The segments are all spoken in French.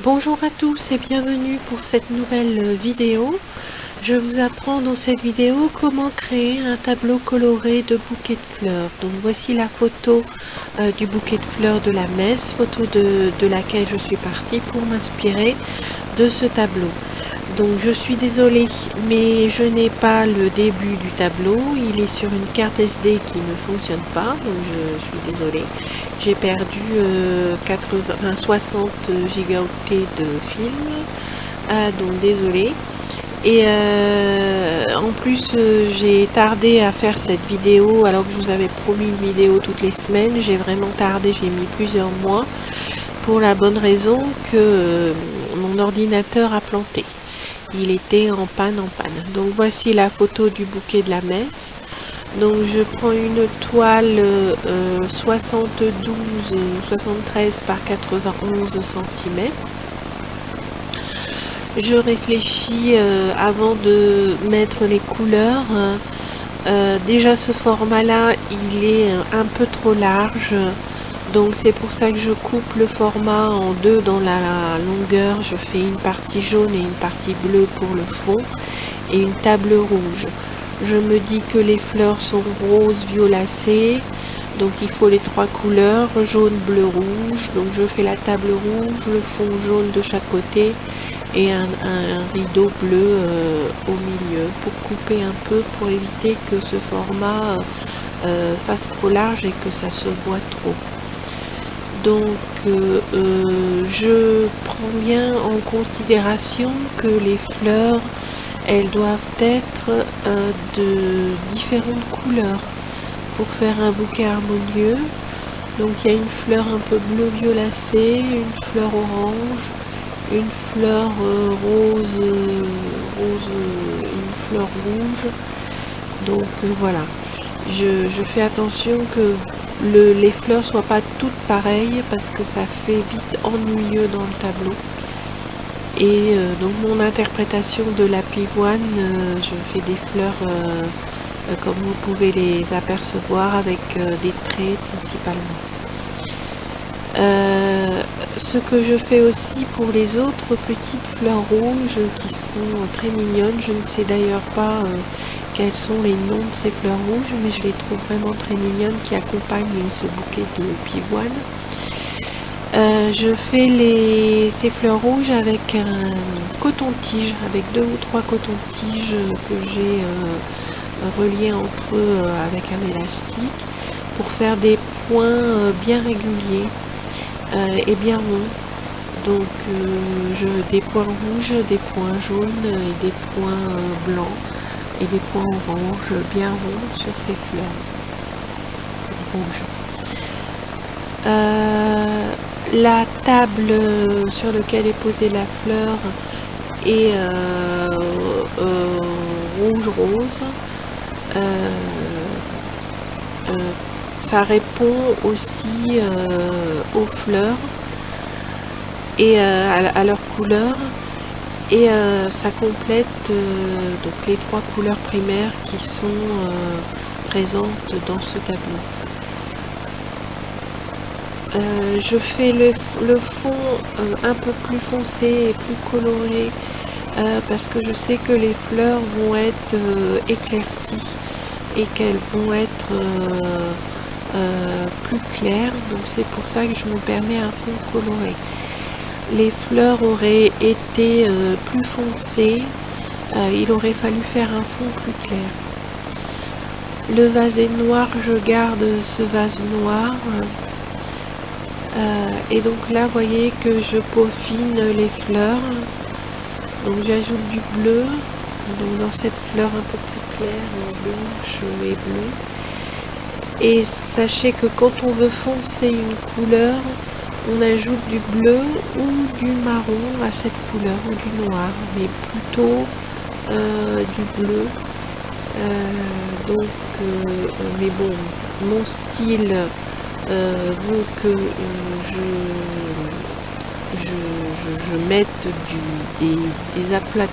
Bonjour à tous et bienvenue pour cette nouvelle vidéo. Je vous apprends dans cette vidéo comment créer un tableau coloré de bouquet de fleurs. Donc voici la photo du bouquet de fleurs de la messe, photo de laquelle je suis partie pour m'inspirer de ce tableau. Donc je suis désolée, mais je n'ai pas le début du tableau, il est sur une carte SD qui ne fonctionne pas, donc je suis désolée. J'ai perdu 60 gigaoctets de film, donc désolée. Et en plus j'ai tardé à faire cette vidéo alors que je vous avais promis une vidéo toutes les semaines. J'ai vraiment tardé, j'ai mis plusieurs mois pour la bonne raison que mon ordinateur a planté. Il était en panne. Donc voici la photo du bouquet de la messe. Donc je prends une toile 73 par 91 cm. Je réfléchis avant de mettre les couleurs. Déjà ce format là il est un peu trop large, donc c'est pour ça que je coupe le format en deux dans la longueur. Je fais une partie jaune et une partie bleue pour le fond et une table rouge. Je me dis que les fleurs sont roses violacées, donc il faut les trois couleurs, jaune, bleu, rouge. Donc je fais la table rouge, le fond jaune de chaque côté et un rideau bleu au milieu pour couper un peu, pour éviter que ce format fasse trop large et que ça se voit trop. Donc je prends bien en considération que les fleurs, elles doivent être de différentes couleurs pour faire un bouquet harmonieux. Donc il y a une fleur un peu bleu violacée, une fleur orange, une fleur rose, une fleur rouge. Donc voilà, je fais attention que les fleurs soient pas toutes pareilles parce que ça fait vite ennuyeux dans le tableau. Et donc mon interprétation de la pivoine, je fais des fleurs comme vous pouvez les apercevoir avec des traits principalement. Ce que je fais aussi pour les autres petites fleurs rouges qui sont très mignonnes, je ne sais d'ailleurs pas quels sont les noms de ces fleurs rouges, mais je les trouve vraiment très mignonnes qui accompagnent ce bouquet de pivoine. Je fais ces fleurs rouges avec un coton-tige, avec 2 ou 3 cotons-tiges que j'ai reliés entre eux avec un élastique pour faire des points bien réguliers et bien ronds. Donc des points rouges, des points jaunes et des points blancs et des points oranges bien ronds sur ces fleurs rouges. La table sur laquelle est posée la fleur est rouge-rose. Ça répond aussi aux fleurs et à leur couleur, et ça complète donc les 3 couleurs primaires qui sont présentes dans ce tableau. Je fais le fond un peu plus foncé et plus coloré parce que je sais que les fleurs vont être éclaircies et qu'elles vont être plus claires, donc c'est pour ça que je me permets un fond coloré. Les fleurs auraient été plus foncées, il aurait fallu faire un fond plus clair. Le vase est noir, je garde ce vase noir. Et donc là, vous voyez que je peaufine les fleurs. Donc j'ajoute du bleu. Donc dans cette fleur un peu plus claire, blanche et bleue. Et sachez que quand on veut foncer une couleur, on ajoute du bleu ou du marron à cette couleur, ou du noir, mais plutôt du bleu. Mais bon, mon style veut que je mette des aplats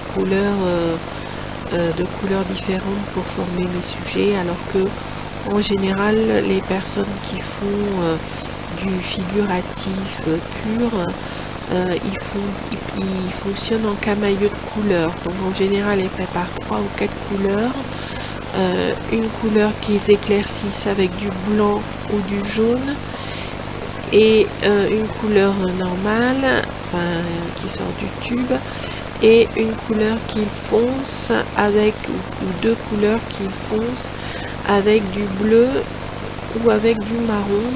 de couleurs différentes pour former mes sujets, alors que en général les personnes qui font du figuratif pur il fonctionne en camailleux de couleurs. Donc en général, il prépare 3 ou 4 couleurs. Une couleur qu'ils éclaircissent avec du blanc ou du jaune, et une couleur normale, enfin, qui sort du tube, et une couleur qu'ils foncent avec, ou 2 couleurs qu'ils foncent avec du bleu ou avec du marron,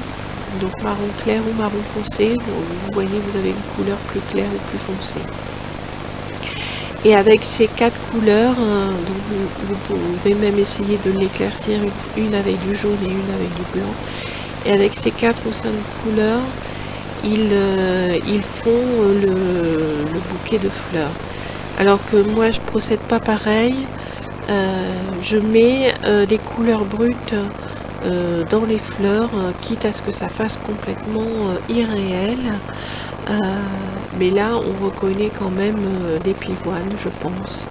donc marron clair ou marron foncé. Vous voyez, vous avez une couleur plus claire ou plus foncée. Et avec ces 4 couleurs, donc vous pouvez même essayer de l'éclaircir, une avec du jaune et une avec du blanc. Et avec ces 4 ou 5 couleurs, ils font le bouquet de fleurs. Alors que moi, je procède pas pareil. Je mets les couleurs brutes dans les fleurs, quitte à ce que ça fasse complètement irréel. Mais là, on reconnaît quand même des pivoines, je pense.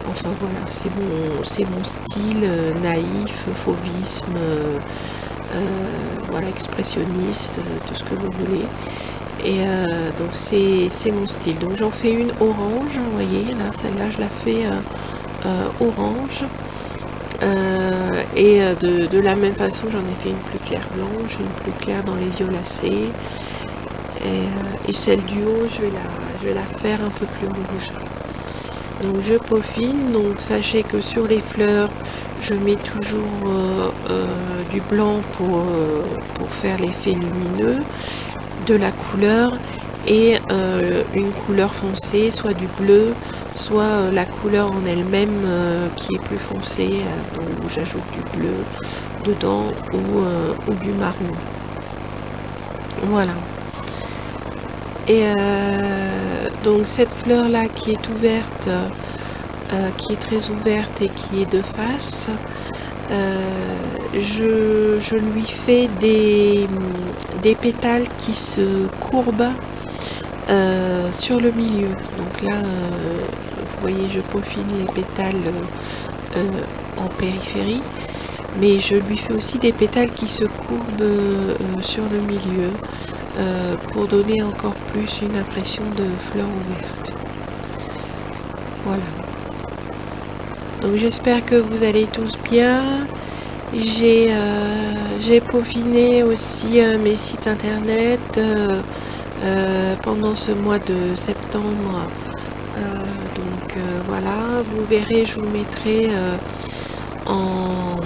Enfin voilà, c'est mon style naïf, fauvisme, voilà, expressionniste, tout ce que vous voulez. Et donc c'est mon style. Donc j'en fais une orange, vous voyez, là, celle-là, je la fais orange. Et de la même façon, j'en ai fait une plus claire blanche, une plus claire dans les violacés. Et celle du haut, je vais la faire un peu plus rouge. Donc je peaufine. Donc sachez que sur les fleurs, je mets toujours du blanc pour faire l'effet lumineux de la couleur, et une couleur foncée, soit du bleu, soit la couleur en elle-même qui est plus foncée, donc où j'ajoute du bleu dedans, ou du marron. Voilà. Et donc cette fleur là qui est ouverte, qui est très ouverte et qui est de face, je lui fais des pétales qui se courbent sur le milieu. Donc là, vous voyez, je peaufine les pétales en périphérie, mais je lui fais aussi des pétales qui se courbent sur le milieu, pour donner encore plus une impression de fleur ouverte. Voilà. Donc j'espère que vous allez tous bien. J'ai peaufiné aussi mes sites internet pendant ce mois de septembre. Donc voilà, vous verrez, je vous mettrai en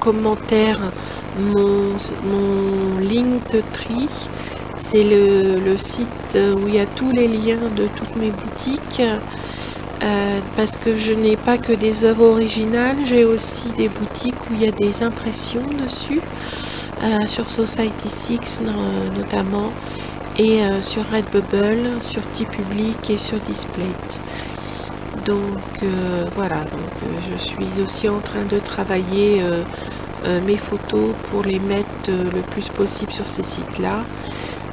commentaire mon Linktree. C'est le site où il y a tous les liens de toutes mes boutiques, parce que je n'ai pas que des œuvres originales, j'ai aussi des boutiques où il y a des impressions dessus, sur Society6 notamment, et sur Redbubble, sur TeePublic et sur Displate. Donc voilà, donc, je suis aussi en train de travailler mes photos pour les mettre le plus possible sur ces sites-là.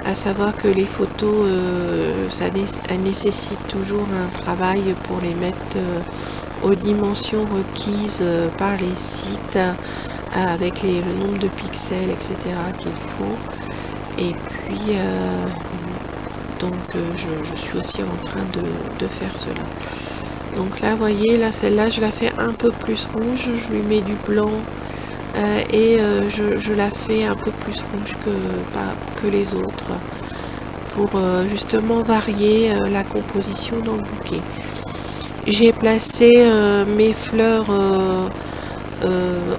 À savoir que les photos, elles nécessitent toujours un travail pour les mettre aux dimensions requises par les sites, avec le nombre de pixels, etc. qu'il faut. Et puis, donc, je suis aussi en train de faire cela. Donc là, vous voyez, là, celle-là, je la fais un peu plus rouge, je lui mets du blanc, et je la fais un peu plus rouge que les autres, pour justement varier la composition dans le bouquet. J'ai placé mes fleurs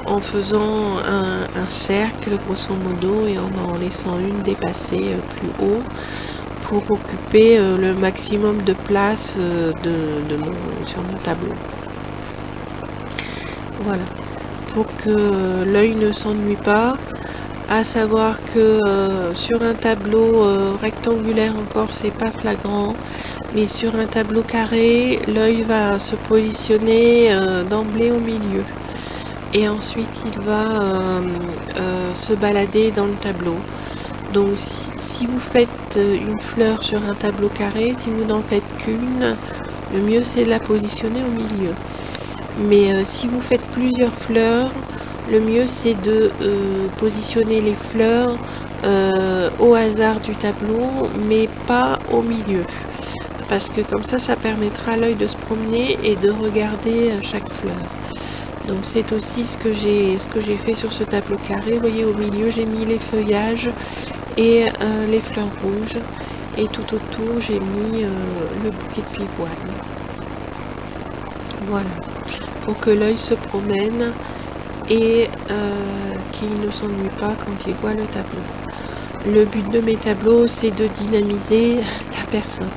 en faisant un cercle grosso modo, et en laissant une dépasser plus haut, pour occuper le maximum de place sur mon tableau. Voilà, pour que l'œil ne s'ennuie pas. À savoir que sur un tableau rectangulaire encore, c'est pas flagrant, mais sur un tableau carré, l'œil va se positionner d'emblée au milieu, et ensuite il va se balader dans le tableau. Donc si vous faites une fleur sur un tableau carré, si vous n'en faites qu'une, le mieux c'est de la positionner au milieu. Mais si vous faites plusieurs fleurs, le mieux c'est de positionner les fleurs au hasard du tableau, mais pas au milieu. Parce que comme ça permettra à l'œil de se promener et de regarder chaque fleur. Donc c'est aussi ce que j'ai fait sur ce tableau carré. Vous voyez, au milieu, j'ai mis les feuillages et les fleurs rouges. Et tout autour, j'ai mis le bouquet de pivoine. Voilà, pour que l'œil se promène et qu'il ne s'ennuie pas quand il voit le tableau. Le but de mes tableaux, c'est de dynamiser la personne,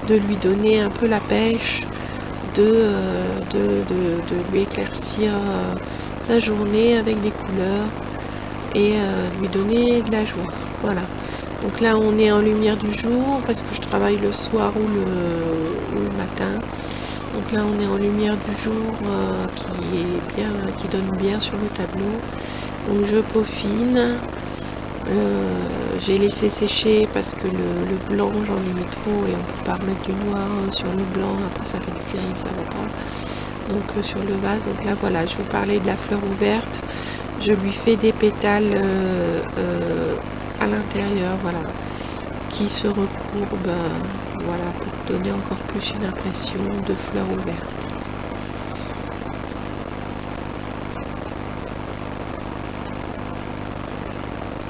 de lui donner un peu la pêche, de lui éclaircir sa journée avec des couleurs et lui donner de la joie. Voilà. Donc là, on est en lumière du jour parce que je travaille le soir ou le matin. Donc là, on est en lumière du jour qui donne bien sur le tableau. Donc je peaufine. J'ai laissé sécher parce que le blanc, j'en ai mis trop et on ne peut pas remettre du noir sur le blanc. Après, ça fait du gris, ça va pas. Donc sur le vase. Donc là, voilà, je vous parlais de la fleur ouverte. Je lui fais des pétales à l'intérieur, voilà, qui se recourbent, voilà, pour donner encore plus une impression de fleur ouverte.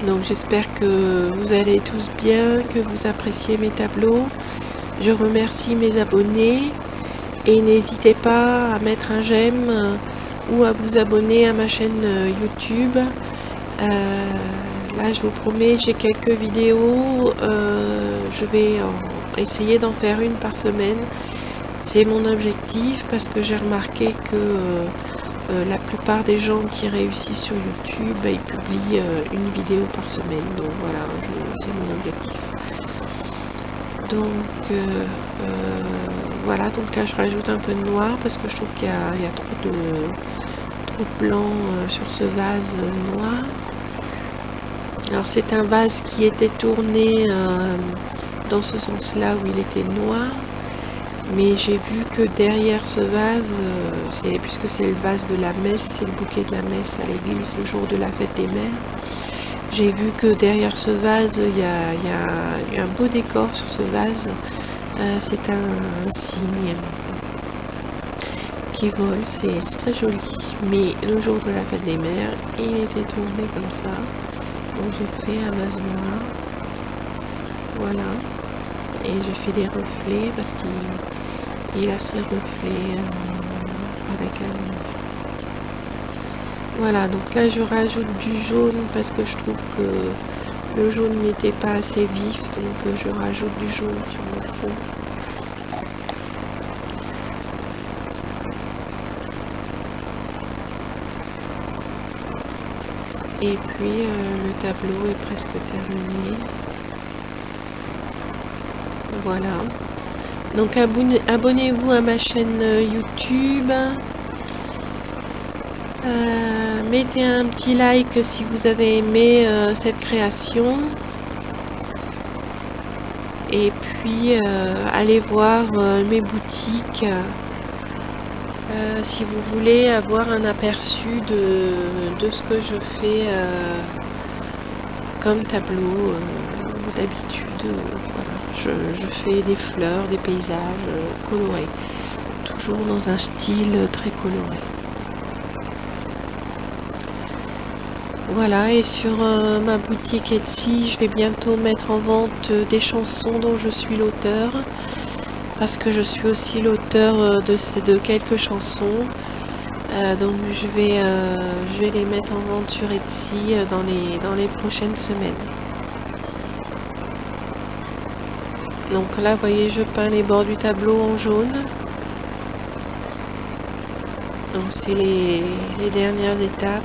Donc j'espère que vous allez tous bien, que vous appréciez mes tableaux. Je remercie mes abonnés et n'hésitez pas à mettre un j'aime ou à vous abonner à ma chaîne YouTube. Là, je vous promets, j'ai quelques vidéos. Je vais essayer d'en faire une par semaine. C'est mon objectif parce que j'ai remarqué que la plupart des gens qui réussissent sur YouTube, ils publient une vidéo par semaine. Donc voilà, c'est mon objectif. Donc voilà, donc là je rajoute un peu de noir parce que je trouve qu'il y a trop de blanc sur ce vase noir. Alors c'est un vase qui était tourné dans ce sens-là où il était noir. Mais j'ai vu que derrière ce vase, puisque c'est le vase de la messe, c'est le bouquet de la messe à l'église le jour de la fête des mères, j'ai vu que derrière ce vase, il y a un beau décor sur ce vase. C'est un cygne qui vole, c'est très joli. Mais le jour de la fête des mères, il était tourné comme ça. Donc j'ai fait un vase noir. Voilà. Et j'ai fait des reflets parce qu'il a ses reflets avec la lumière. Voilà, donc là je rajoute du jaune parce que je trouve que le jaune n'était pas assez vif, donc je rajoute du jaune sur le fond. Et puis le tableau est presque terminé. Voilà. Donc abonnez-vous à ma chaîne YouTube. Mettez un petit like si vous avez aimé cette création. Et puis allez voir mes boutiques si vous voulez avoir un aperçu de ce que je fais comme tableau d'habitude. Voilà. Je fais des fleurs, des paysages colorés, toujours dans un style très coloré. Voilà, et sur ma boutique Etsy, je vais bientôt mettre en vente des chansons dont je suis l'auteur, parce que je suis aussi l'auteur de quelques chansons. Donc je vais les mettre en vente sur Etsy dans les prochaines semaines. Donc là, vous voyez, je peins les bords du tableau en jaune. Donc c'est les dernières étapes.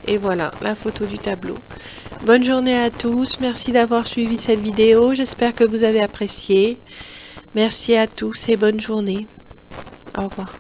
Et voilà, la photo du tableau. Bonne journée à tous. Merci d'avoir suivi cette vidéo. J'espère que vous avez apprécié. Merci à tous et bonne journée. Au revoir.